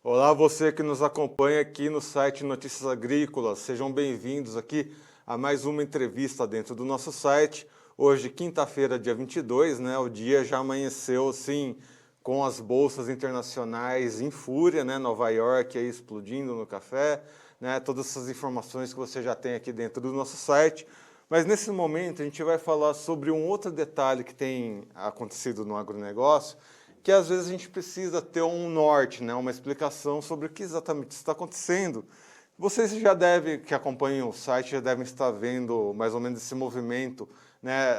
Olá, você que nos acompanha aqui no site Notícias Agrícolas. Sejam bem-vindos aqui a mais uma entrevista dentro do nosso site. Hoje, quinta-feira, dia 22, né? O dia já amanheceu, assim, com as bolsas internacionais em fúria, né? Nova York aí explodindo no café, né? Todas essas informações que você já tem aqui dentro do nosso site. Mas nesse momento a gente vai falar sobre um outro detalhe que tem acontecido no agronegócio, que às vezes a gente precisa ter um norte, né, uma explicação sobre o que exatamente está acontecendo. Vocês já devem, que acompanham o site, já devem estar vendo mais ou menos esse movimento, né,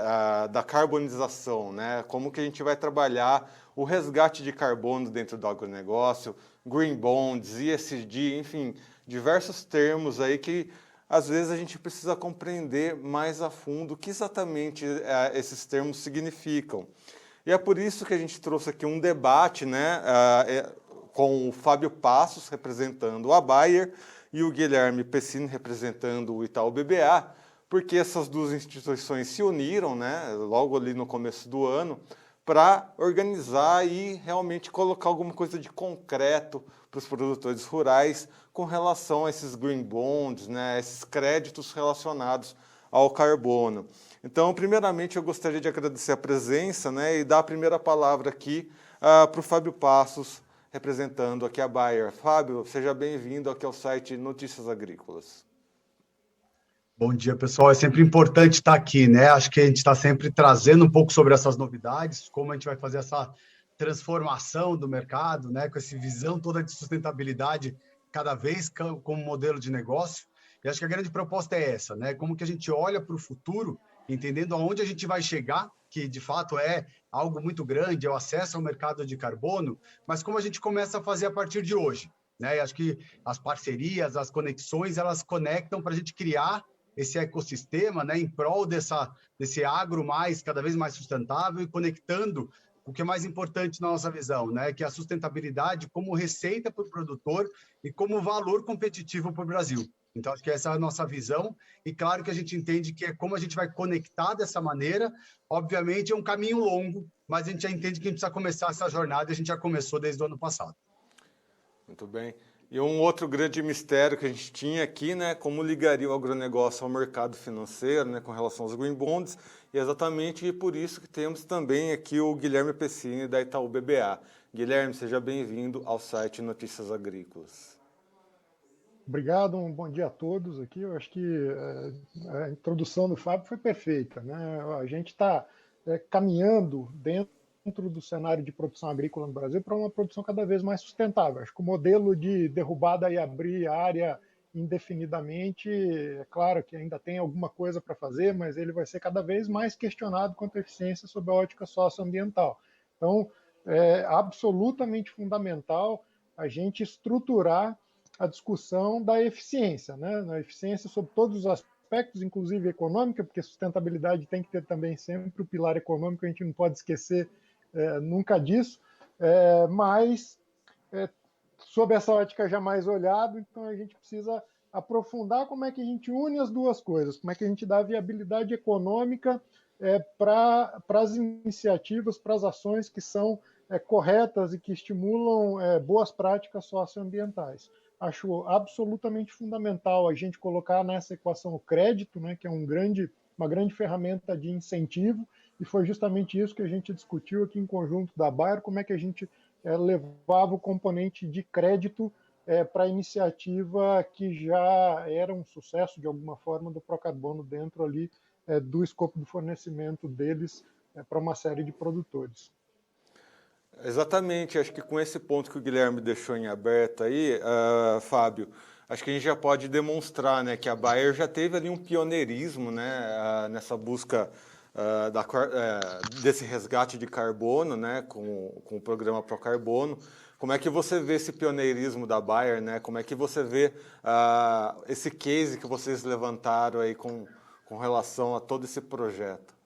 da carbonização, né, como que a gente vai trabalhar o resgate de carbono dentro do agronegócio, green bonds, ESG, enfim, diversos termos aí que às vezes a gente precisa compreender mais a fundo o que exatamente esses termos significam. E é por isso que a gente trouxe aqui um debate, né, com o Fábio Passos, representando a Bayer, e o Guilherme Pessini, representando o Itaú BBA, porque essas duas instituições se uniram, né, logo ali no começo do ano, para organizar e realmente colocar alguma coisa de concreto para os produtores rurais com relação a esses green bonds, né, esses créditos relacionados ao carbono. Então, primeiramente, eu gostaria de agradecer a presença, né, e dar a primeira palavra aqui para o Fábio Passos, representando aqui a Bayer. Fábio, seja bem-vindo aqui ao site Notícias Agrícolas. Bom dia, pessoal. É sempre importante estar aqui, né? Acho que a gente está sempre trazendo um pouco sobre essas novidades, como a gente vai fazer essa transformação do mercado, né? Com essa visão toda de sustentabilidade cada vez como modelo de negócio. E acho que a grande proposta é essa, né? Como que a gente olha para o futuro, entendendo aonde a gente vai chegar, que de fato é algo muito grande, é o acesso ao mercado de carbono, mas como a gente começa a fazer a partir de hoje, né? E acho que as parcerias, as conexões, elas conectam para a gente criar esse ecossistema, né, em prol desse agro cada vez mais sustentável e conectando o que é mais importante na nossa visão, né, que é a sustentabilidade como receita para o produtor e como valor competitivo para o Brasil. Então, acho que essa é a nossa visão e claro que a gente entende que é como a gente vai conectar dessa maneira. Obviamente, é um caminho longo, mas a gente já entende que a gente precisa começar essa jornada e a gente já começou desde o ano passado. Muito bem. E um outro grande mistério que a gente tinha aqui, né, como ligaria o agronegócio ao mercado financeiro, né, com relação aos green bonds, e exatamente por isso que temos também aqui o Guilherme Pessini, da Itaú BBA. Guilherme, seja bem-vindo ao site Notícias Agrícolas. Obrigado, um bom dia a todos aqui. Eu acho que a introdução do Fábio foi perfeita, né? A gente está caminhando dentro do cenário de produção agrícola no Brasil para uma produção cada vez mais sustentável. Acho que o modelo de derrubada e abrir área indefinidamente, é claro que ainda tem alguma coisa para fazer, mas ele vai ser cada vez mais questionado quanto à eficiência sob a ótica socioambiental. Então, é absolutamente fundamental a gente estruturar a discussão da eficiência, né? Na eficiência sobre todos os aspectos, inclusive econômica, porque sustentabilidade tem que ter também sempre o pilar econômico, a gente não pode esquecer nunca disso, mas sob essa ótica já mais olhado, então a gente precisa aprofundar como é que a gente une as duas coisas, como é que a gente dá viabilidade econômica para as iniciativas, para as ações que são corretas e que estimulam boas práticas socioambientais. Acho absolutamente fundamental a gente colocar nessa equação o crédito, né, que é uma grande ferramenta de incentivo, e foi justamente isso que a gente discutiu aqui em conjunto da Bayer, como é que a gente levava o componente de crédito para a iniciativa que já era um sucesso, de alguma forma, do Procarbono dentro ali do escopo do fornecimento deles para uma série de produtores. Exatamente, acho que com esse ponto que o Guilherme deixou em aberto aí, Fábio, acho que a gente já pode demonstrar, né, que a Bayer já teve ali um pioneirismo, né, nessa busca desse resgate de carbono, né, com o programa Procarbono. Como é que você vê esse pioneirismo da Bayer, né? Como é que você vê esse case que vocês levantaram aí com relação a todo esse projeto?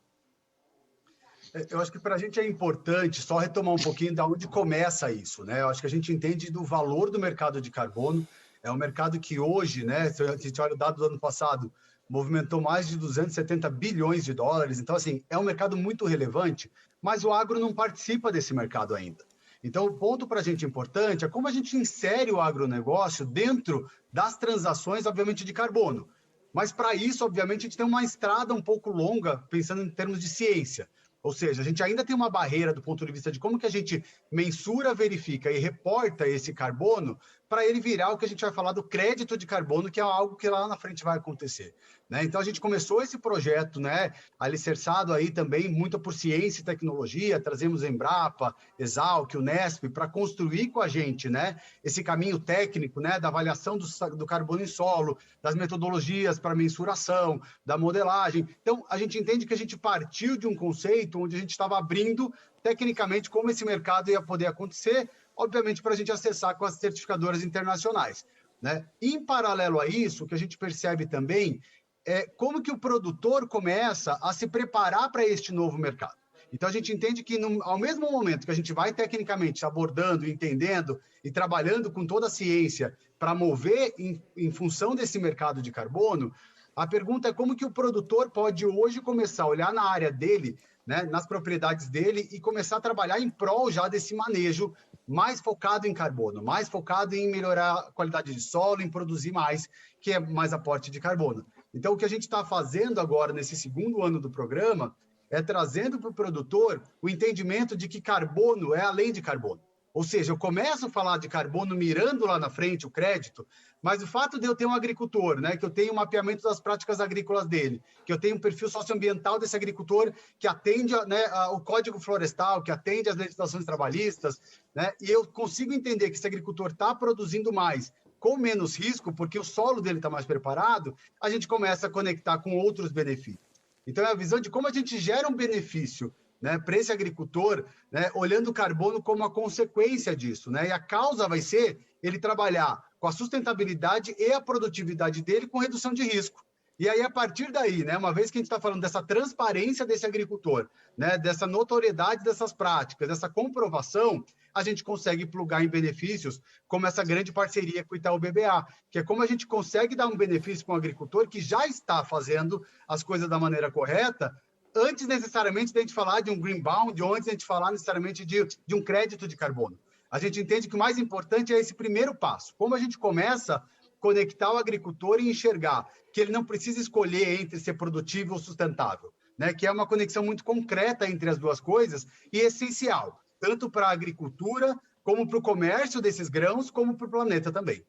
Eu acho que para a gente é importante só retomar um pouquinho de onde começa isso, né? Eu acho que a gente entende do valor do mercado de carbono. É um mercado que hoje, né, se a gente olha o dado do ano passado, movimentou mais de 270 bilhões de dólares. Então, assim, é um mercado muito relevante, mas o agro não participa desse mercado ainda. Então, o ponto para a gente importante é como a gente insere o agronegócio dentro das transações, obviamente, de carbono. Mas, para isso, obviamente, a gente tem uma estrada um pouco longa, pensando em termos de ciência. Ou seja, a gente ainda tem uma barreira do ponto de vista de como que a gente mensura, verifica e reporta esse carbono para ele virar o que a gente vai falar do crédito de carbono, que é algo que lá na frente vai acontecer. Né? Então, a gente começou esse projeto, né, alicerçado aí também muito por ciência e tecnologia, trazemos Embrapa, Exalc, Unesp, para construir com a gente, né, esse caminho técnico, né, da avaliação do carbono em solo, das metodologias para mensuração, da modelagem. Então, a gente entende que a gente partiu de um conceito onde a gente estava abrindo tecnicamente como esse mercado ia poder acontecer, obviamente para a gente acessar com as certificadoras internacionais. Né? Em paralelo a isso, o que a gente percebe também é como que o produtor começa a se preparar para este novo mercado. Então, a gente entende que, ao mesmo momento que a gente vai tecnicamente abordando, entendendo e trabalhando com toda a ciência para mover em função desse mercado de carbono, a pergunta é como que o produtor pode hoje começar a olhar na área dele, né, nas propriedades dele, e começar a trabalhar em prol já desse manejo mais focado em carbono, mais focado em melhorar a qualidade de solo, em produzir mais, que é mais aporte de carbono. Então, o que a gente está fazendo agora, nesse segundo ano do programa, é trazendo para o produtor o entendimento de que carbono é além de carbono. Ou seja, eu começo a falar de carbono mirando lá na frente o crédito, mas o fato de eu ter um agricultor, né, que eu tenho um mapeamento das práticas agrícolas dele, que eu tenho um perfil socioambiental desse agricultor que atende, né, ao Código Florestal, que atende às legislações trabalhistas, né, e eu consigo entender que esse agricultor está produzindo mais, com menos risco, porque o solo dele está mais preparado, a gente começa a conectar com outros benefícios. Então, é a visão de como a gente gera um benefício, né, para esse agricultor, né, olhando o carbono como a consequência disso. Né? E a causa vai ser ele trabalhar com a sustentabilidade e a produtividade dele com redução de risco. E aí, a partir daí, né, uma vez que a gente está falando dessa transparência desse agricultor, né, dessa notoriedade dessas práticas, dessa comprovação, a gente consegue plugar em benefícios, como essa grande parceria com o Itaú BBA, que é como a gente consegue dar um benefício para um agricultor que já está fazendo as coisas da maneira correta, antes necessariamente de a gente falar de um green bond, ou antes de a gente falar necessariamente de um crédito de carbono. A gente entende que o mais importante é esse primeiro passo. Como a gente começa a conectar o agricultor e enxergar que ele não precisa escolher entre ser produtivo ou sustentável, né? Que é uma conexão muito concreta entre as duas coisas e essencial, tanto para a agricultura, como para o comércio desses grãos, como para o planeta também.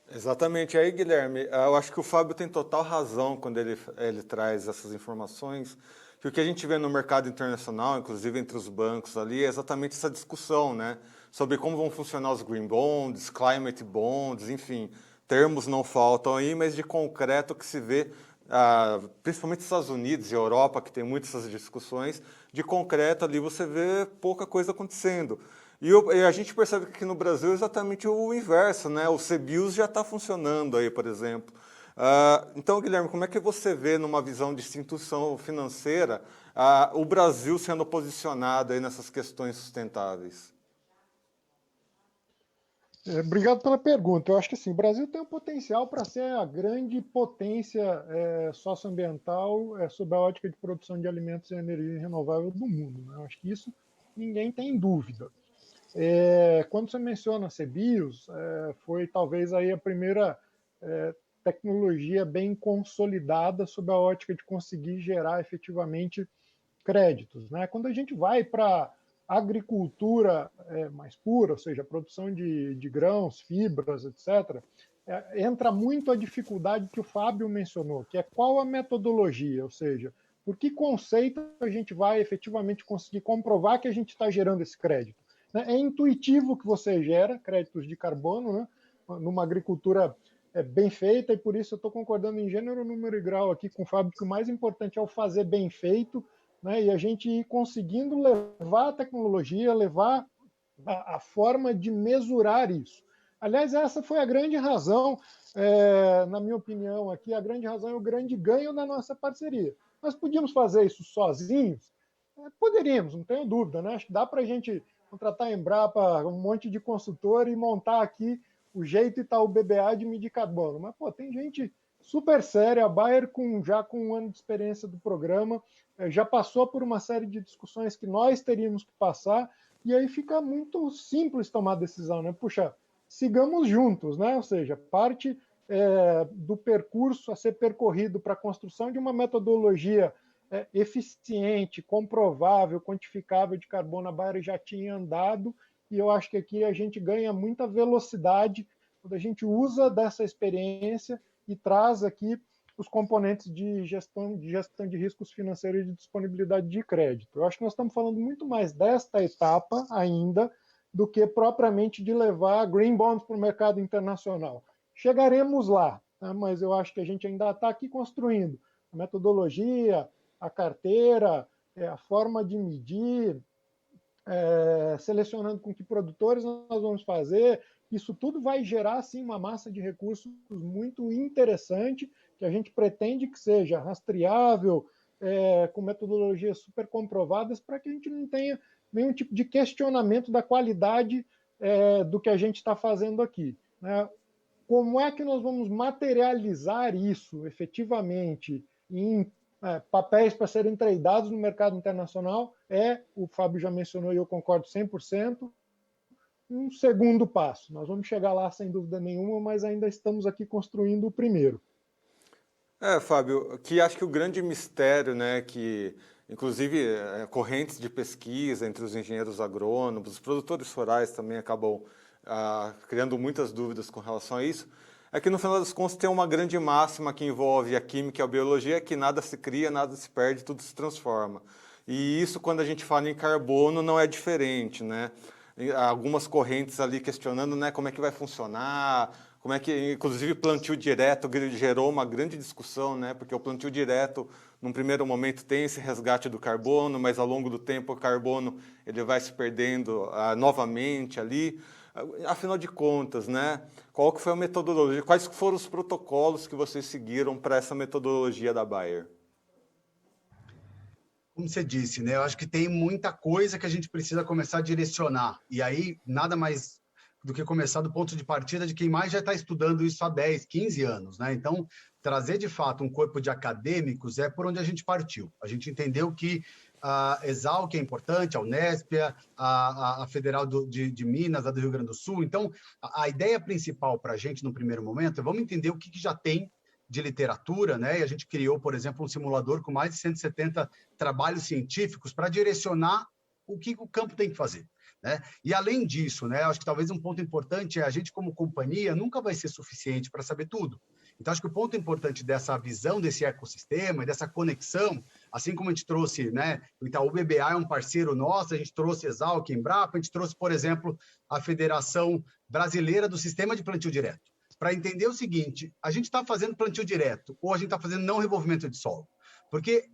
Exatamente. Aí, Guilherme, eu acho que o Fábio tem total razão quando ele traz essas informações, que o que a gente vê no mercado internacional, inclusive entre os bancos ali, é exatamente essa discussão, né? Sobre como vão funcionar os green bonds, climate bonds, enfim, termos não faltam aí, mas de concreto que se vê, principalmente nos Estados Unidos e Europa, que tem muitas essas discussões, de concreto ali você vê pouca coisa acontecendo. E a gente percebe que aqui no Brasil é exatamente o inverso, né? O CBIOS já está funcionando aí, por exemplo. Então, Guilherme, como é que você vê, numa visão de instituição financeira, o Brasil sendo posicionado aí nessas questões sustentáveis? Obrigado pela pergunta. Eu acho que assim, o Brasil tem um potencial para ser a grande potência socioambiental sob a ótica de produção de alimentos e energia renovável do mundo. Né? Eu acho que isso ninguém tem dúvida. Quando você menciona a CBIOS, foi talvez aí a primeira tecnologia bem consolidada sob a ótica de conseguir gerar efetivamente créditos. Né? Quando a gente vai para agricultura mais pura, ou seja, a produção de grãos, fibras, etc., entra muito a dificuldade que o Fábio mencionou, que é qual a metodologia, ou seja, por que conceito a gente vai efetivamente conseguir comprovar que a gente está gerando esse crédito. É intuitivo que você gera créditos de carbono, né, numa agricultura bem feita, e por isso eu estou concordando em gênero, número e grau aqui com o Fábio, que o mais importante é o fazer bem feito, né, e a gente ir conseguindo levar a tecnologia, levar a forma de mesurar isso. Aliás, essa foi a grande razão, na minha opinião, aqui, a grande razão é o grande ganho da nossa parceria. Nós podíamos fazer isso sozinhos? Poderíamos, não tenho dúvida, né? Acho que dá para a gente contratar a Embrapa, um monte de consultor e montar aqui o jeito Itaú BBA de medir carbono. Mas, pô, tem gente super séria, a Bayer já com um ano de experiência do programa, já passou por uma série de discussões que nós teríamos que passar, e aí fica muito simples tomar a decisão, né? Puxa, sigamos juntos, né? Ou seja, parte do percurso a ser percorrido para a construção de uma metodologia eficiente, comprovável, quantificável de carbono, a Bayer já tinha andado, e eu acho que aqui a gente ganha muita velocidade quando a gente usa dessa experiência e traz aqui os componentes de gestão de riscos financeiros e de disponibilidade de crédito. Eu acho que nós estamos falando muito mais desta etapa ainda do que propriamente de levar green bonds para o mercado internacional. Chegaremos lá, tá? Mas eu acho que a gente ainda está aqui construindo a metodologia, a carteira, a forma de medir, selecionando com que produtores nós vamos fazer. Isso tudo vai gerar, sim, uma massa de recursos muito interessante, que a gente pretende que seja rastreável, com metodologias super comprovadas, para que a gente não tenha nenhum tipo de questionamento da qualidade do que a gente está fazendo aqui, né? Como é que nós vamos materializar isso efetivamente em papéis para serem tradeados no mercado internacional? O Fábio já mencionou e eu concordo 100%, um segundo passo. Nós vamos chegar lá sem dúvida nenhuma, mas ainda estamos aqui construindo o primeiro. Fábio, que acho que o grande mistério, né, que inclusive correntes de pesquisa entre os engenheiros agrônomos, os produtores rurais também acabam criando muitas dúvidas com relação a isso, é que no final das contas tem uma grande máxima que envolve a química e a biologia, que nada se cria, nada se perde, tudo se transforma. E isso, quando a gente fala em carbono, não é diferente, né? Algumas correntes ali questionando, né, como é que vai funcionar, como é que, inclusive, plantio direto gerou uma grande discussão, né, porque o plantio direto, num primeiro momento, tem esse resgate do carbono, mas ao longo do tempo o carbono ele vai se perdendo novamente ali. Afinal de contas, né, qual que foi a metodologia, quais foram os protocolos que vocês seguiram para essa metodologia da Bayer? Como você disse, né? Eu acho que tem muita coisa que a gente precisa começar a direcionar. E aí, nada mais do que começar do ponto de partida de quem mais já está estudando isso há 10, 15 anos, né? Então, trazer de fato um corpo de acadêmicos é por onde a gente partiu. A gente entendeu que a Exalc é importante, a Unespia, a Federal de Minas, a do Rio Grande do Sul. Então, a ideia principal para a gente, no primeiro momento, é vamos entender o que já tem de literatura, né? E a gente criou, por exemplo, um simulador com mais de 170 trabalhos científicos para direcionar o que o campo tem que fazer, né? E além disso, né, acho que talvez um ponto importante é a gente como companhia nunca vai ser suficiente para saber tudo. Então acho que o ponto importante dessa visão desse ecossistema e dessa conexão, assim como a gente trouxe, né, o Itaú BBA é um parceiro nosso, a gente trouxe Exalc, Embrapa, a gente trouxe, por exemplo, a Federação Brasileira do Sistema de Plantio Direto, para entender o seguinte: a gente está fazendo plantio direto ou a gente está fazendo não revolvimento de solo? Porque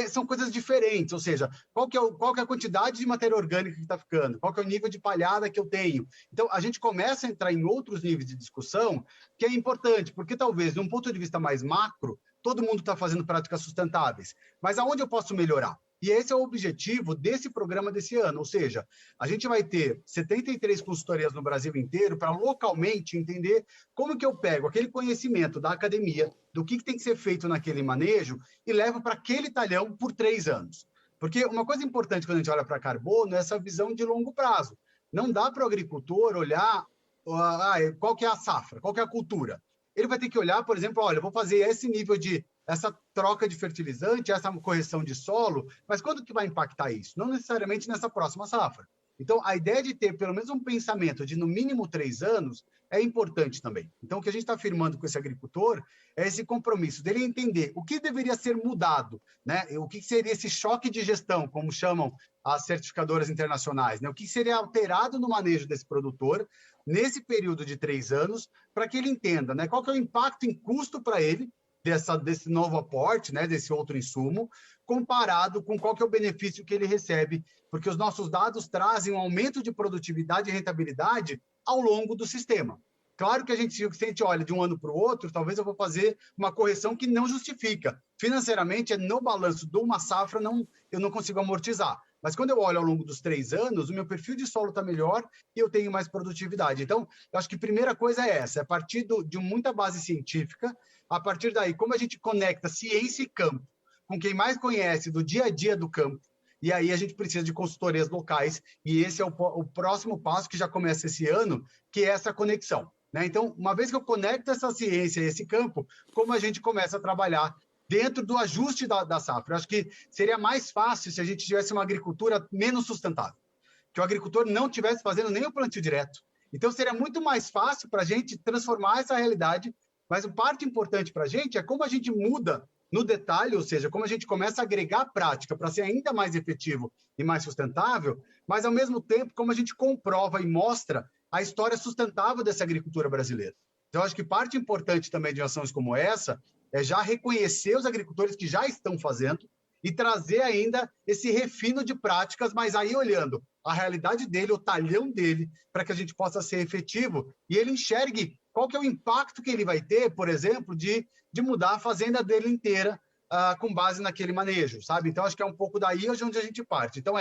são coisas diferentes, ou seja, qual que é a quantidade de matéria orgânica que está ficando, qual que é o nível de palhada que eu tenho. Então, a gente começa a entrar em outros níveis de discussão, que é importante, porque talvez, de um ponto de vista mais macro, todo mundo está fazendo práticas sustentáveis, mas aonde eu posso melhorar? E esse é o objetivo desse programa desse ano, ou seja, a gente vai ter 73 consultorias no Brasil inteiro para localmente entender como que eu pego aquele conhecimento da academia, do que tem que ser feito naquele manejo e levo para aquele talhão por 3 anos. Porque uma coisa importante quando a gente olha para carbono é essa visão de longo prazo. Não dá para o agricultor olhar qual que é a safra, qual que é a cultura. Ele vai ter que olhar, por exemplo, olha, eu vou fazer esse nível de essa troca de fertilizante, essa correção de solo, mas quando que vai impactar isso? Não necessariamente nessa próxima safra. Então, a ideia de ter pelo menos um pensamento de, no mínimo, 3 anos é importante também. Então, o que a gente está afirmando com esse agricultor é esse compromisso dele entender o que deveria ser mudado, né? O que seria esse choque de gestão, como chamam as certificadoras internacionais, né? O que seria alterado no manejo desse produtor nesse período de 3 anos, para que ele entenda, né, qual que é o impacto em custo para ele desse novo aporte, né, desse outro insumo, comparado com qual que é o benefício que ele recebe, porque os nossos dados trazem um aumento de produtividade e rentabilidade ao longo do sistema. Claro que se a gente olha de um ano para o outro, talvez eu vou fazer uma correção que não justifica. Financeiramente, no balanço de uma safra, eu não consigo amortizar. Mas quando eu olho ao longo dos 3 anos, o meu perfil de solo está melhor e eu tenho mais produtividade. Então, eu acho que a primeira coisa é essa, é a partir de muita base científica, a partir daí, como a gente conecta ciência e campo com quem mais conhece do dia a dia do campo, e aí a gente precisa de consultorias locais, e esse é o próximo passo que já começa esse ano, que é essa conexão, né? Então, uma vez que eu conecto essa ciência, esse campo, como a gente começa a trabalhar dentro do ajuste da safra? Eu acho que seria mais fácil se a gente tivesse uma agricultura menos sustentável, que o agricultor não estivesse fazendo nem o plantio direto. Então, seria muito mais fácil para a gente transformar essa realidade, mas a parte importante para a gente é como a gente muda no detalhe, ou seja, como a gente começa a agregar prática para ser ainda mais efetivo e mais sustentável, mas, ao mesmo tempo, como a gente comprova e mostra a história sustentável dessa agricultura brasileira. Então, acho que parte importante também de ações como essa é já reconhecer os agricultores que já estão fazendo e trazer ainda esse refino de práticas, mas aí olhando a realidade dele, o talhão dele, para que a gente possa ser efetivo e ele enxergue qual que é o impacto que ele vai ter, por exemplo, de mudar a fazenda dele inteira com base naquele manejo, sabe? Então, acho que é um pouco daí onde a gente parte. Então,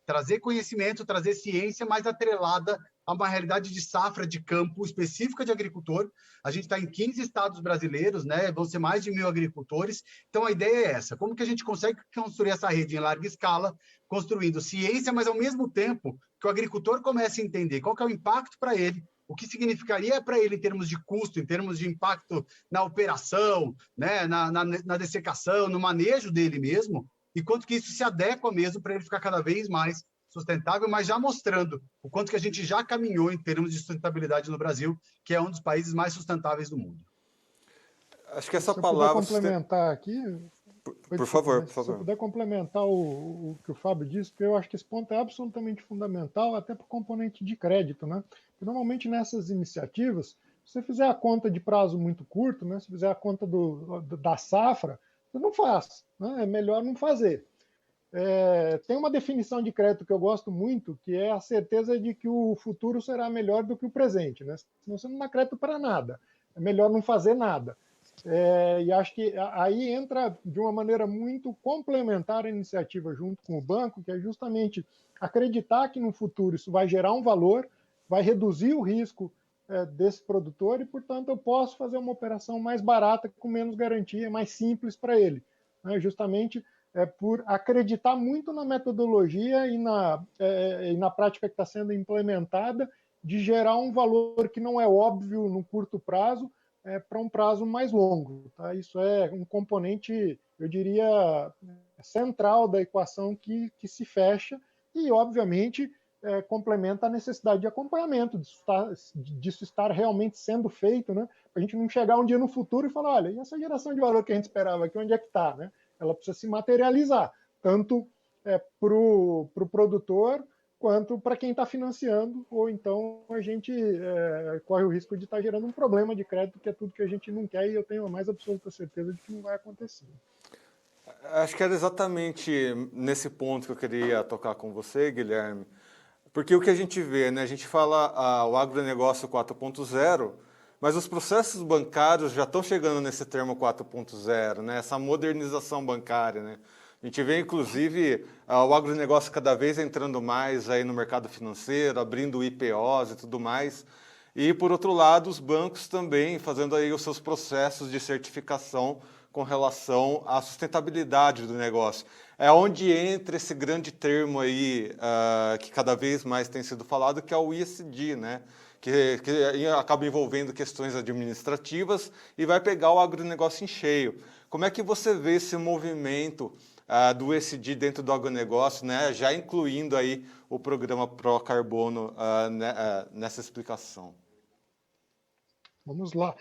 trazer conhecimento, trazer ciência mais atrelada a uma realidade de safra de campo específica de agricultor. A gente está em 15 estados brasileiros, né? Vão ser mais de 1.000 agricultores. Então, a ideia é essa. Como que a gente consegue construir essa rede em larga escala, construindo ciência, mas, ao mesmo tempo, que o agricultor comece a entender qual que é o impacto para ele, o que significaria para ele em termos de custo, em termos de impacto na operação, né? na dessecação, no manejo dele mesmo, e quanto que isso se adequa mesmo para ele ficar cada vez mais sustentável, mas já mostrando o quanto que a gente já caminhou em termos de sustentabilidade no Brasil, que é um dos países mais sustentáveis do mundo. Acho que essa Se eu puder palavra... complementar aqui... Por favor, por Se favor. eu puder complementar o que o Fábio disse, porque eu acho que esse ponto é absolutamente fundamental, até para o componente de crédito, né? Porque normalmente nessas iniciativas, se você fizer a conta de prazo muito curto, né? Se fizer a conta da safra, você não faz, né? É melhor não fazer. Tem uma definição de crédito que eu gosto muito, que é a certeza de que o futuro será melhor do que o presente, né? Senão você não dá crédito para nada. É melhor não fazer nada. E acho que aí entra de uma maneira muito complementar a iniciativa junto com o banco, que é justamente acreditar que no futuro isso vai gerar um valor, vai reduzir o risco desse produtor e, portanto, eu posso fazer uma operação mais barata, com menos garantia, mais simples para ele. Né? Justamente por acreditar muito na metodologia e na prática que está sendo implementada de gerar um valor que não é óbvio no curto prazo, para um prazo mais longo. Tá? Isso é um componente, eu diria, central da equação que se fecha e, obviamente, complementa a necessidade de acompanhamento, disso estar realmente sendo feito, né? Para a gente não chegar um dia no futuro e falar, olha, e essa geração de valor que a gente esperava aqui, onde é que está? Né? Ela precisa se materializar, tanto para o produtor, quanto para quem está financiando, ou então a gente corre o risco de estar gerando um problema de crédito, que é tudo que a gente não quer, e eu tenho a mais absoluta certeza de que não vai acontecer. Acho que era exatamente nesse ponto que eu queria tocar com você, Guilherme, porque o que a gente vê, né? A gente fala o agronegócio 4.0, mas os processos bancários já estão chegando nesse termo 4.0, né? Essa modernização bancária, né? A gente vê, inclusive, o agronegócio cada vez entrando mais aí no mercado financeiro, abrindo IPOs e tudo mais. E, por outro lado, os bancos também fazendo aí os seus processos de certificação com relação à sustentabilidade do negócio. É onde entra esse grande termo aí, que cada vez mais tem sido falado, que é o ESG, né? Que acaba envolvendo questões administrativas e vai pegar o agronegócio em cheio. Como é que você vê esse movimento do ESG dentro do agronegócio, né, já incluindo aí o programa Pro Carbono nessa explicação? Vamos lá.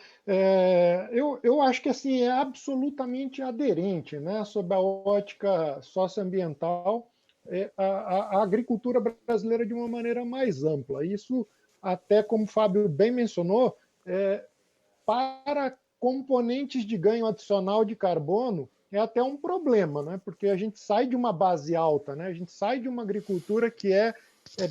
Eu acho que assim, é absolutamente aderente, né, sob a ótica socioambiental, a agricultura brasileira de uma maneira mais ampla. Isso, até como o Fábio bem mencionou, para componentes de ganho adicional de carbono, é até um problema, né? Porque a gente sai de uma base alta, né? A gente sai de uma agricultura que é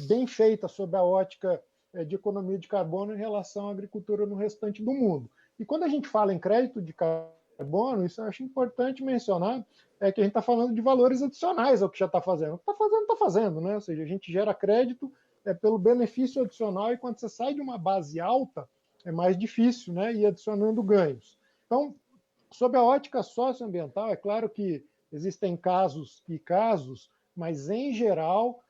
bem feita sob a ótica de economia de carbono em relação à agricultura no restante do mundo. E quando a gente fala em crédito de carbono, isso eu acho importante mencionar, que a gente está falando de valores adicionais ao que já está fazendo. O que está fazendo, né? Ou seja, a gente gera crédito pelo benefício adicional, e quando você sai de uma base alta, é mais difícil, né? Ir adicionando ganhos. Então, sob a ótica socioambiental, é claro que existem casos e casos, mas, em geral,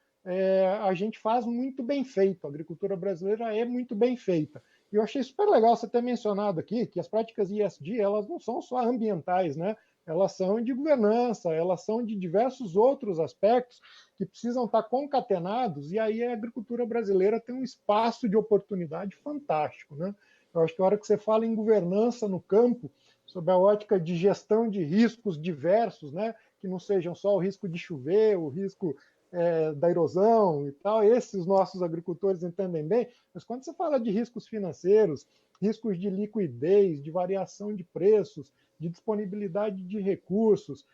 a gente faz muito bem feito. A agricultura brasileira é muito bem feita. E eu achei super legal você ter mencionado aqui que as práticas ESG, elas não são só ambientais, né? Elas são de governança, elas são de diversos outros aspectos que precisam estar concatenados, e aí a agricultura brasileira tem um espaço de oportunidade fantástico, né? Eu acho que a hora que você fala em governança no campo, sob a ótica de gestão de riscos diversos, né? Que não sejam só o risco de chover, o risco da erosão e tal, esses nossos agricultores entendem bem, mas quando você fala de riscos financeiros, riscos de liquidez, de variação de preços, de disponibilidade de recursos,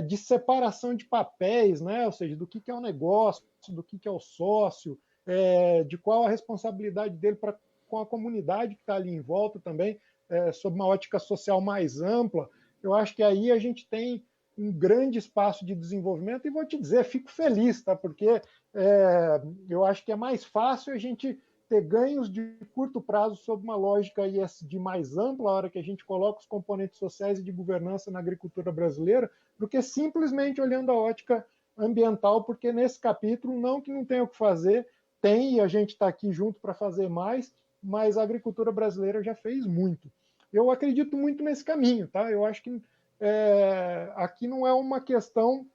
de separação de papéis, né? Ou seja, do que é o negócio, do que é o sócio, de qual a responsabilidade dele com a comunidade que está ali em volta também, sob uma ótica social mais ampla, eu acho que aí a gente tem um grande espaço de desenvolvimento, e vou te dizer, fico feliz, tá? Porque eu acho que é mais fácil a gente ter ganhos de curto prazo sob uma lógica ESG mais ampla, a hora que a gente coloca os componentes sociais e de governança na agricultura brasileira, do que simplesmente olhando a ótica ambiental, porque nesse capítulo, não que não tenha o que fazer, tem, e a gente está aqui junto para fazer mais, mas a agricultura brasileira já fez muito. Eu acredito muito nesse caminho, tá? Eu acho que aqui não é uma questão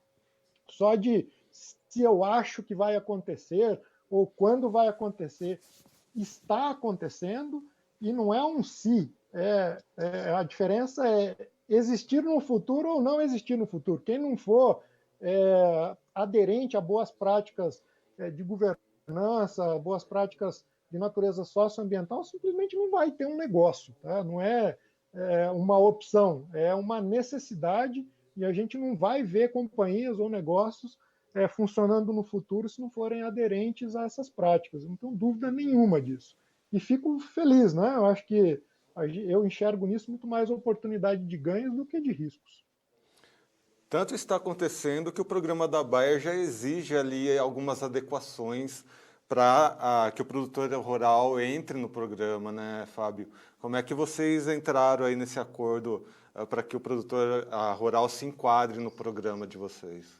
só de se eu acho que vai acontecer ou quando vai acontecer. Está acontecendo e não é um se. A diferença é existir no futuro ou não existir no futuro. Quem não for aderente a boas práticas de governança, boas práticas de natureza socioambiental, simplesmente não vai ter um negócio. Tá? Não é uma opção, é uma necessidade, e a gente não vai ver companhias ou negócios funcionando no futuro se não forem aderentes a essas práticas. Não tenho dúvida nenhuma disso. E fico feliz, né? Eu acho que eu enxergo nisso muito mais oportunidade de ganhos do que de riscos. Tanto está acontecendo que o programa da Bayer já exige ali algumas adequações para que o produtor rural entre no programa, né, Fábio? Como é que vocês entraram aí nesse acordo para que o produtor rural se enquadre no programa de vocês?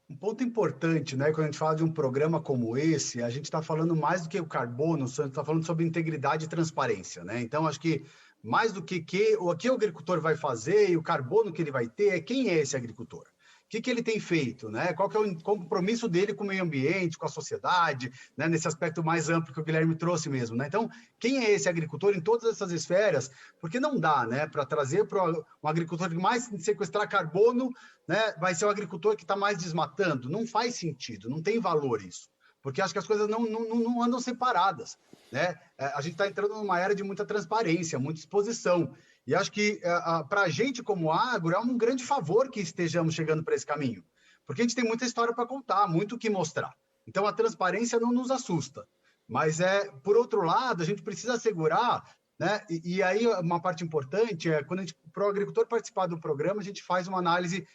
Um ponto importante, né, quando a gente fala de um programa como esse, a gente está falando mais do que o carbono, a gente está falando sobre integridade e transparência, né? Então, acho que mais do que o que o agricultor vai fazer e o carbono que ele vai ter, é quem é esse agricultor. O que ele tem feito, né? Qual que é o compromisso dele com o meio ambiente, com a sociedade, né? Nesse aspecto mais amplo que o Guilherme trouxe mesmo, né? Então, quem é esse agricultor em todas essas esferas? Porque não dá, né? Para trazer para um agricultor que mais sequestrar carbono, né? Vai ser o agricultor que está mais desmatando. Não faz sentido, não tem valor isso. Porque acho que as coisas não andam separadas, né? A gente está entrando numa era de muita transparência, muita exposição. E acho que para a gente, como agro, é um grande favor que estejamos chegando para esse caminho. Porque a gente tem muita história para contar, muito o que mostrar. Então, a transparência não nos assusta. Mas, por outro lado, a gente precisa assegurar, né? E aí, uma parte importante quando para o agricultor participar do programa, a gente faz uma análise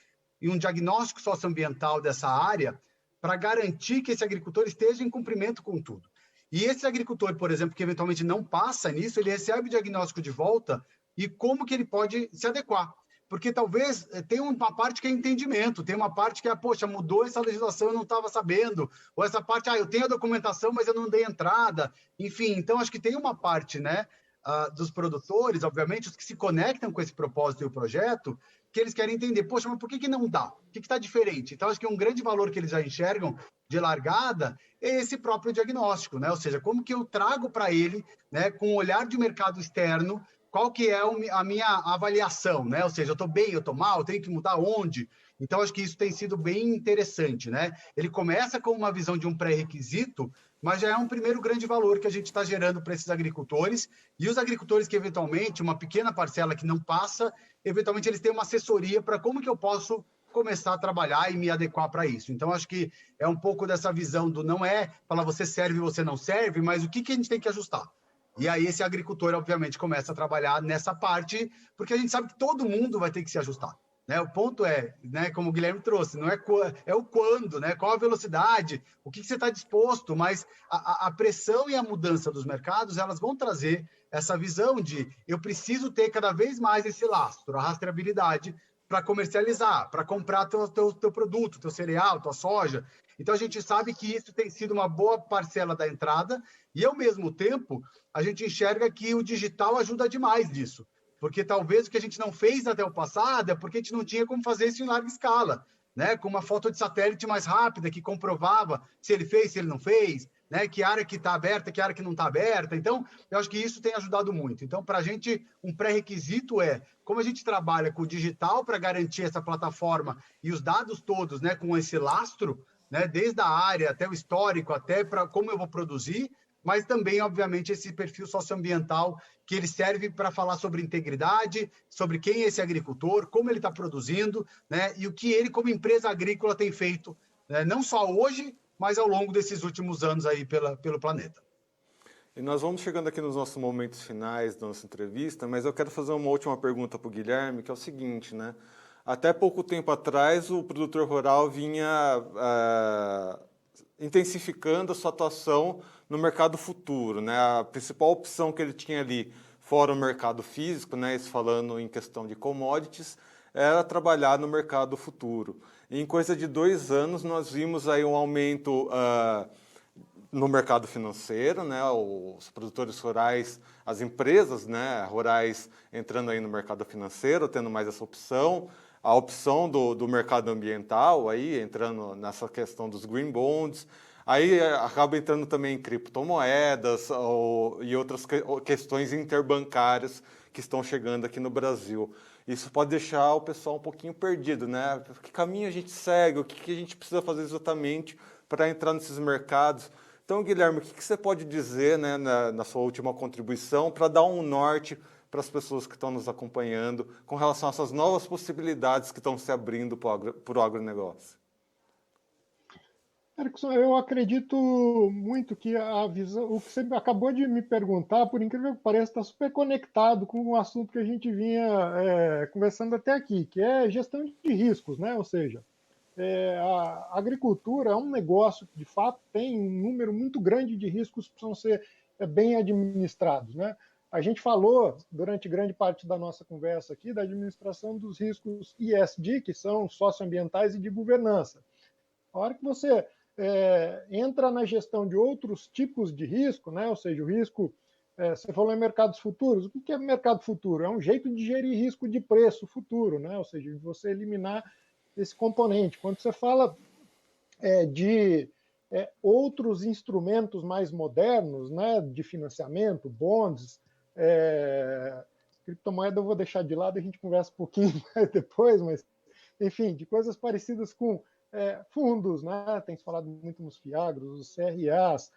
e um diagnóstico socioambiental dessa área para garantir que esse agricultor esteja em cumprimento com tudo. E esse agricultor, por exemplo, que eventualmente não passa nisso, ele recebe o diagnóstico de volta e como que ele pode se adequar. Porque talvez tenha uma parte que é entendimento, tem uma parte que poxa, mudou essa legislação, eu não estava sabendo, ou essa parte, eu tenho a documentação, mas eu não dei entrada, enfim, então acho que tem uma parte, né, dos produtores, obviamente, os que se conectam com esse propósito e o projeto, que eles querem entender, poxa, mas por que não dá? O que está diferente? Então, acho que um grande valor que eles já enxergam de largada é esse próprio diagnóstico, né? Ou seja, como que eu trago para ele, né, com o olhar de mercado externo, qual que é a minha avaliação, né? Ou seja, eu estou bem, eu estou mal, eu tenho que mudar onde? Então, acho que isso tem sido bem interessante, né? Ele começa com uma visão de um pré-requisito, mas já é um primeiro grande valor que a gente está gerando para esses agricultores, e os agricultores que, eventualmente, uma pequena parcela que não passa, eventualmente eles têm uma assessoria para como que eu posso começar a trabalhar e me adequar para isso. Então, acho que é um pouco dessa visão do não é falar você serve, você não serve, mas o que a gente tem que ajustar. E aí esse agricultor, obviamente, começa a trabalhar nessa parte, porque a gente sabe que todo mundo vai ter que se ajustar. Né? O ponto né, como o Guilherme trouxe, não é o quando, né? Qual a velocidade, o que você está disposto, mas a pressão e a mudança dos mercados, elas vão trazer essa visão de eu preciso ter cada vez mais esse lastro, a rastreabilidade, para comercializar, para comprar teu produto, teu cereal, tua soja. Então, a gente sabe que isso tem sido uma boa parcela da entrada e, ao mesmo tempo, a gente enxerga que o digital ajuda demais nisso. Porque talvez o que a gente não fez até o passado é porque a gente não tinha como fazer isso em larga escala, né? Com uma foto de satélite mais rápida, que comprovava se ele fez, se ele não fez, né? Que área que está aberta, que área que não está aberta. Então, eu acho que isso tem ajudado muito. Então, para a gente, um pré-requisito é como a gente trabalha com o digital para garantir essa plataforma e os dados todos, né? Com esse lastro, né? Desde a área até o histórico, até para como eu vou produzir, mas também, obviamente, esse perfil socioambiental que ele serve para falar sobre integridade, sobre quem é esse agricultor, como ele está produzindo, né? E o que ele, como empresa agrícola, tem feito, né? Não só hoje, mas ao longo desses últimos anos aí pelo planeta. E nós vamos chegando aqui nos nossos momentos finais da nossa entrevista, mas eu quero fazer uma última pergunta para o Guilherme, que é o seguinte, né? Até pouco tempo atrás, o produtor rural vinha intensificando a sua atuação no mercado futuro, né? A principal opção que ele tinha ali, fora o mercado físico, né? Isso falando em questão de commodities, era trabalhar no mercado futuro. E em coisa de 2 anos, nós vimos aí um aumento no mercado financeiro, né? Os produtores rurais, as empresas, né, rurais entrando aí no mercado financeiro, tendo mais essa opção, a opção do mercado ambiental aí entrando nessa questão dos green bonds, aí acaba entrando também em criptomoedas e outras questões interbancárias que estão chegando aqui no Brasil. Isso pode deixar o pessoal um pouquinho perdido, né? Que caminho a gente segue, o que a gente precisa fazer exatamente para entrar nesses mercados? Então, Guilherme, o que você pode dizer, né, na sua última contribuição para dar um norte para as pessoas que estão nos acompanhando com relação a essas novas possibilidades que estão se abrindo para o agronegócio? Erickson, eu acredito muito que a visão, o que você acabou de me perguntar, por incrível que pareça, está super conectado com o assunto que a gente vinha conversando até aqui, que é gestão de riscos, né? Ou seja, a agricultura é um negócio que, de fato, tem um número muito grande de riscos que precisam ser bem administrados, né? A gente falou, durante grande parte da nossa conversa aqui, da administração dos riscos ESG, que são socioambientais e de governança. A hora que você entra na gestão de outros tipos de risco, né? Ou seja, o risco, você falou em mercados futuros, o que é mercado futuro? É um jeito de gerir risco de preço futuro, né? Ou seja, de você eliminar esse componente. Quando você fala de outros instrumentos mais modernos, né, de financiamento, bonds, criptomoeda eu vou deixar de lado, a gente conversa um pouquinho mais depois, mas, enfim, de coisas parecidas com fundos, né, tem se falado muito nos FIAGROS, os CRAs,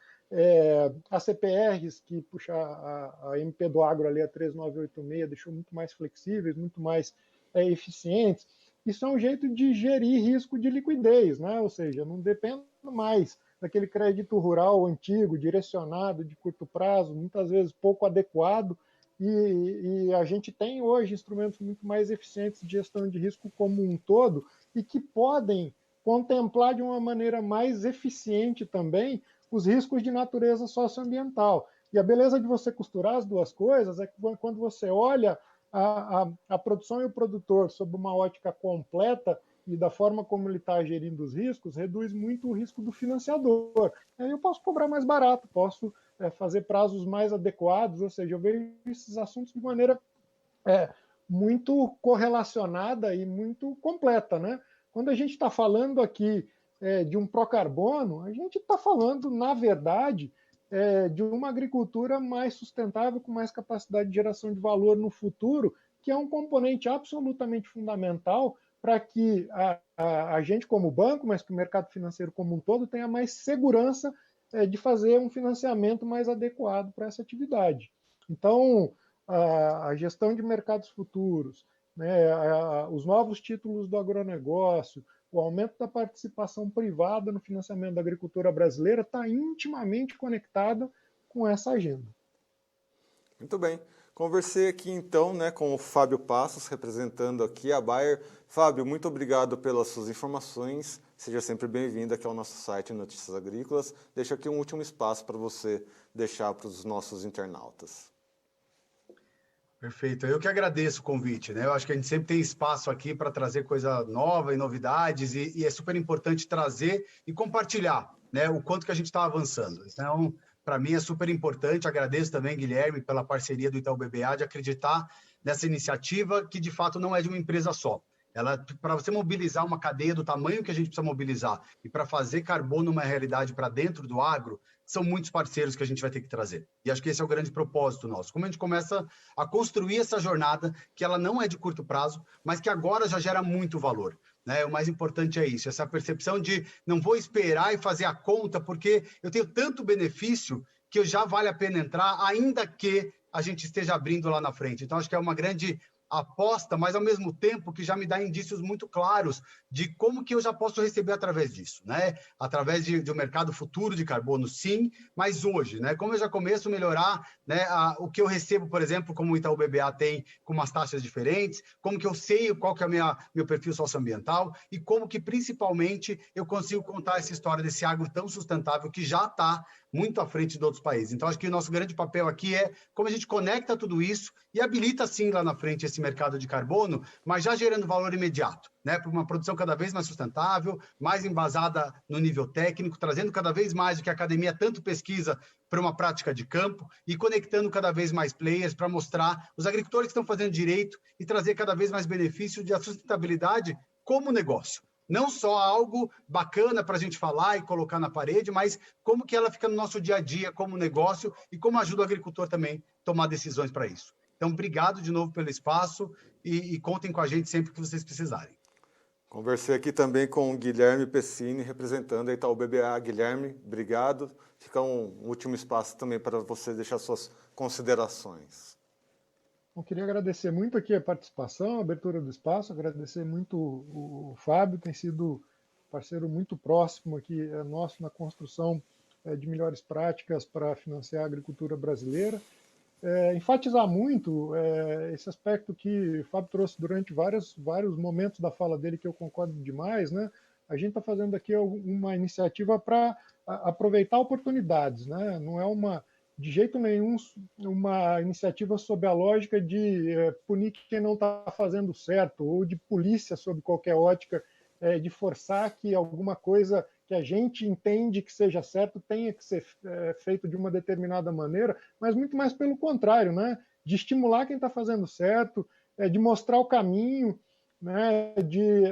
as CPRs, que puxa a MP do Agro ali, a 3986, deixou muito mais flexíveis, muito mais eficientes. Isso é um jeito de gerir risco de liquidez, né? Ou seja, não dependo mais daquele crédito rural antigo, direcionado, de curto prazo, muitas vezes pouco adequado, e a gente tem hoje instrumentos muito mais eficientes de gestão de risco como um todo e que podem contemplar de uma maneira mais eficiente também os riscos de natureza socioambiental. E a beleza de você costurar as duas coisas é que quando você olha a produção e o produtor sob uma ótica completa e da forma como ele está gerindo os riscos, reduz muito o risco do financiador. Aí eu posso cobrar mais barato, posso fazer prazos mais adequados, ou seja, eu vejo esses assuntos de maneira muito correlacionada e muito completa, né? Quando a gente está falando aqui de um procarbono, a gente está falando, na verdade, de uma agricultura mais sustentável, com mais capacidade de geração de valor no futuro, que é um componente absolutamente fundamental para que a gente, como banco, mas que o mercado financeiro como um todo, tenha mais segurança de fazer um financiamento mais adequado para essa atividade. Então, a gestão de mercados futuros, né, os novos títulos do agronegócio, o aumento da participação privada no financiamento da agricultura brasileira está intimamente conectado com essa agenda. Muito bem. Conversei aqui então, né, com o Fábio Passos, representando aqui a Bayer. Fábio, muito obrigado pelas suas informações. Seja sempre bem-vindo aqui ao nosso site Notícias Agrícolas. Deixo aqui um último espaço para você deixar para os nossos internautas. Perfeito. Eu que agradeço o convite, né? Eu acho que a gente sempre tem espaço aqui para trazer coisa nova e novidades, e é super importante trazer e compartilhar, né? O quanto que a gente está avançando. Então, para mim é super importante. Agradeço também, Guilherme, pela parceria do Itaú BBA de acreditar nessa iniciativa que, de fato, não é de uma empresa só. Ela, para você mobilizar uma cadeia do tamanho que a gente precisa mobilizar e para fazer carbono uma realidade para dentro do agro, são muitos parceiros que a gente vai ter que trazer. E acho que esse é o grande propósito nosso. Como a gente começa a construir essa jornada, que ela não é de curto prazo, mas que agora já gera muito valor. Né? O mais importante é isso, essa percepção de não vou esperar e fazer a conta, porque eu tenho tanto benefício que já vale a pena entrar, ainda que a gente esteja abrindo lá na frente. Então, acho que é uma grande aposta, mas ao mesmo tempo que já me dá indícios muito claros de como que eu já posso receber através disso, né? Através de um mercado futuro de carbono, sim, mas hoje, né? Como eu já começo a melhorar, né, o que eu recebo, por exemplo, como o Itaú BBA tem, com umas taxas diferentes, como que eu sei qual que é meu perfil socioambiental e como que, principalmente, eu consigo contar essa história desse agro tão sustentável que já está muito à frente de outros países. Então, acho que o nosso grande papel aqui é como a gente conecta tudo isso e habilita, sim, lá na frente esse mercado de carbono, mas já gerando valor imediato, né? Para uma produção cada vez mais sustentável, mais embasada no nível técnico, trazendo cada vez mais o que a academia tanto pesquisa para uma prática de campo e conectando cada vez mais players para mostrar os agricultores que estão fazendo direito e trazer cada vez mais benefício de sustentabilidade como negócio. Não só algo bacana para a gente falar e colocar na parede, mas como que ela fica no nosso dia a dia como negócio e como ajuda o agricultor também a tomar decisões para isso. Então, obrigado de novo pelo espaço e contem com a gente sempre que vocês precisarem. Conversei aqui também com o Guilherme Pessini, representando a Itaú BBA. Guilherme, obrigado. Fica um último espaço também para você deixar suas considerações. Eu queria agradecer muito aqui a participação, a abertura do espaço, agradecer muito o Fábio, tem sido parceiro muito próximo aqui nosso na construção de melhores práticas para financiar a agricultura brasileira. Enfatizar muito esse aspecto que o Fábio trouxe durante vários momentos da fala dele, que eu concordo demais, né? A gente está fazendo aqui uma iniciativa para aproveitar oportunidades, né? Não é de jeito nenhum uma iniciativa sob a lógica de punir quem não está fazendo certo, ou de polícia sob qualquer ótica, de forçar que alguma coisa que a gente entende que seja certo tenha que ser feito de uma determinada maneira, mas muito mais pelo contrário, né? De estimular quem está fazendo certo, de mostrar o caminho, né? De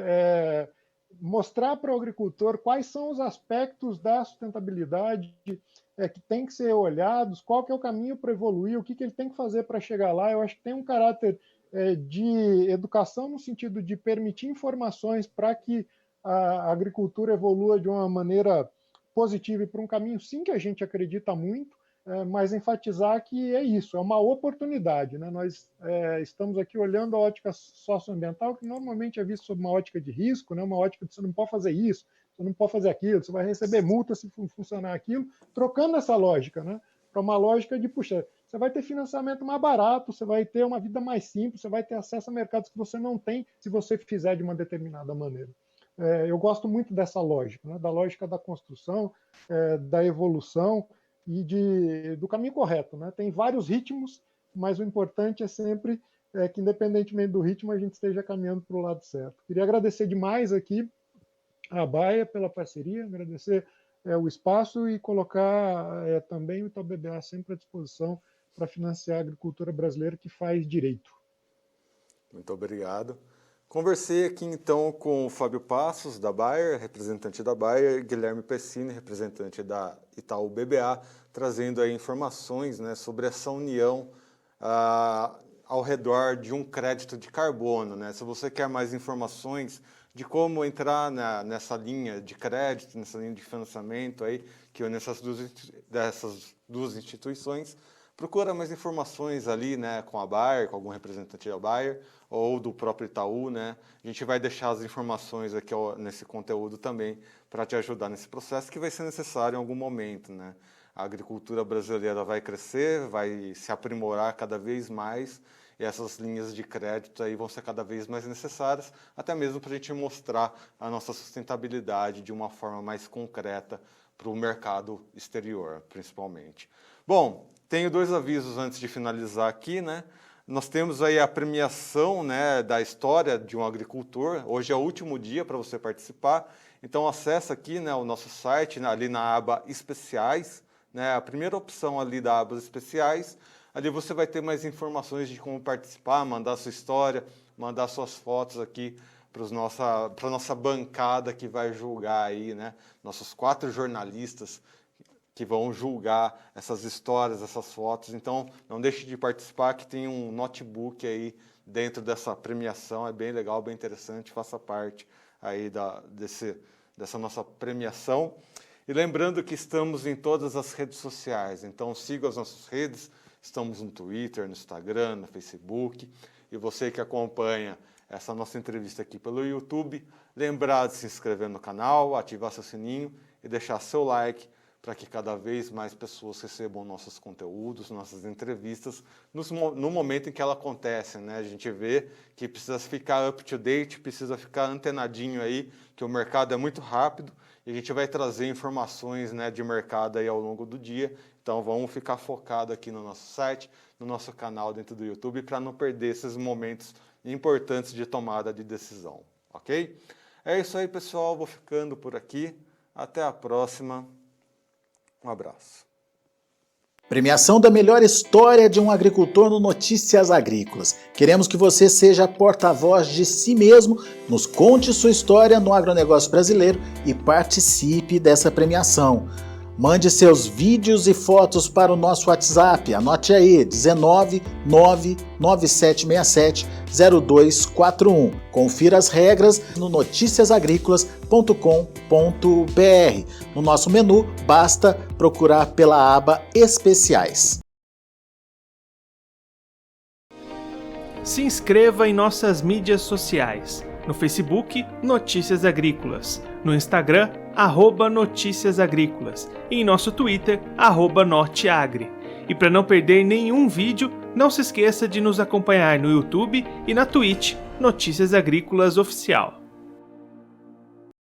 mostrar para o agricultor quais são os aspectos da sustentabilidade que tem que ser olhados, qual que é o caminho para evoluir, o que ele tem que fazer para chegar lá. Eu acho que tem um caráter de educação no sentido de permitir informações para que a agricultura evolua de uma maneira positiva e para um caminho, sim, que a gente acredita muito, mas enfatizar que é isso, é uma oportunidade. Né? Nós estamos aqui olhando a ótica socioambiental, que normalmente é vista sob uma ótica de risco, né? Uma ótica de você não pode fazer isso, você não pode fazer aquilo, você vai receber multa se funcionar aquilo, trocando essa lógica, né? Para uma lógica de, puxa, você vai ter financiamento mais barato, você vai ter uma vida mais simples, você vai ter acesso a mercados que você não tem se você fizer de uma determinada maneira. Eu gosto muito dessa lógica, né? Da lógica da construção, da evolução e do caminho correto. Né? Tem vários ritmos, mas o importante é sempre que, independentemente do ritmo, a gente esteja caminhando para o lado certo. Queria agradecer demais aqui a Baia pela parceria, agradecer o espaço e colocar também o Itaú BBA sempre à disposição para financiar a agricultura brasileira que faz direito. Muito obrigado. Conversei aqui então com o Fábio Passos, da Bayer, representante da Bayer, e Guilherme Pessini, representante da Itaú BBA, trazendo aí informações, né, sobre essa união ao redor de um crédito de carbono. Né? Se você quer mais informações de como entrar nessa linha de crédito, nessa linha de financiamento aí, que une dessas duas instituições, procura mais informações ali, né, com a Bayer, com algum representante da Bayer, ou do próprio Itaú, né? A gente vai deixar as informações aqui nesse conteúdo também para te ajudar nesse processo que vai ser necessário em algum momento, né? A agricultura brasileira vai crescer, vai se aprimorar cada vez mais e essas linhas de crédito aí vão ser cada vez mais necessárias, até mesmo para a gente mostrar a nossa sustentabilidade de uma forma mais concreta para o mercado exterior, principalmente. Bom, tenho dois avisos antes de finalizar aqui, né? Nós temos aí a premiação, né, da história de um agricultor. Hoje é o último dia para você participar. Então acessa aqui, né, o nosso site, ali na aba especiais, né, a primeira opção ali da aba especiais. Ali você vai ter mais informações de como participar, mandar sua história, mandar suas fotos aqui para a nossa bancada que vai julgar aí, né, nossos 4 jornalistas que vão julgar essas histórias, essas fotos. Então, não deixe de participar, que tem um notebook aí dentro dessa premiação. É bem legal, bem interessante. Faça parte aí dessa nossa premiação. E lembrando que estamos em todas as redes sociais. Então, siga as nossas redes. Estamos no Twitter, no Instagram, no Facebook. E você que acompanha essa nossa entrevista aqui pelo YouTube, lembrar de se inscrever no canal, ativar seu sininho e deixar seu like, para que cada vez mais pessoas recebam nossos conteúdos, nossas entrevistas, no momento em que ela acontece, né? A gente vê que precisa ficar up to date, precisa ficar antenadinho aí, que o mercado é muito rápido e a gente vai trazer informações, né, de mercado aí ao longo do dia. Então vamos ficar focado aqui no nosso site, no nosso canal dentro do YouTube, para não perder esses momentos importantes de tomada de decisão, ok? É isso aí, pessoal, vou ficando por aqui. Até a próxima. Um abraço. Premiação da melhor história de um agricultor no Notícias Agrícolas. Queremos que você seja porta-voz de si mesmo, nos conte sua história no agronegócio brasileiro e participe dessa premiação. Mande seus vídeos e fotos para o nosso WhatsApp, anote aí, 19997670241. Confira as regras no noticiasagricolas.com.br. No nosso menu, basta procurar pela aba Especiais. Se inscreva em nossas mídias sociais. No Facebook, Notícias Agrícolas. No Instagram, @Notícias Agrícolas. E em nosso Twitter, @Norteagri. E para não perder nenhum vídeo, não se esqueça de nos acompanhar no YouTube e na Twitch, Notícias Agrícolas Oficial.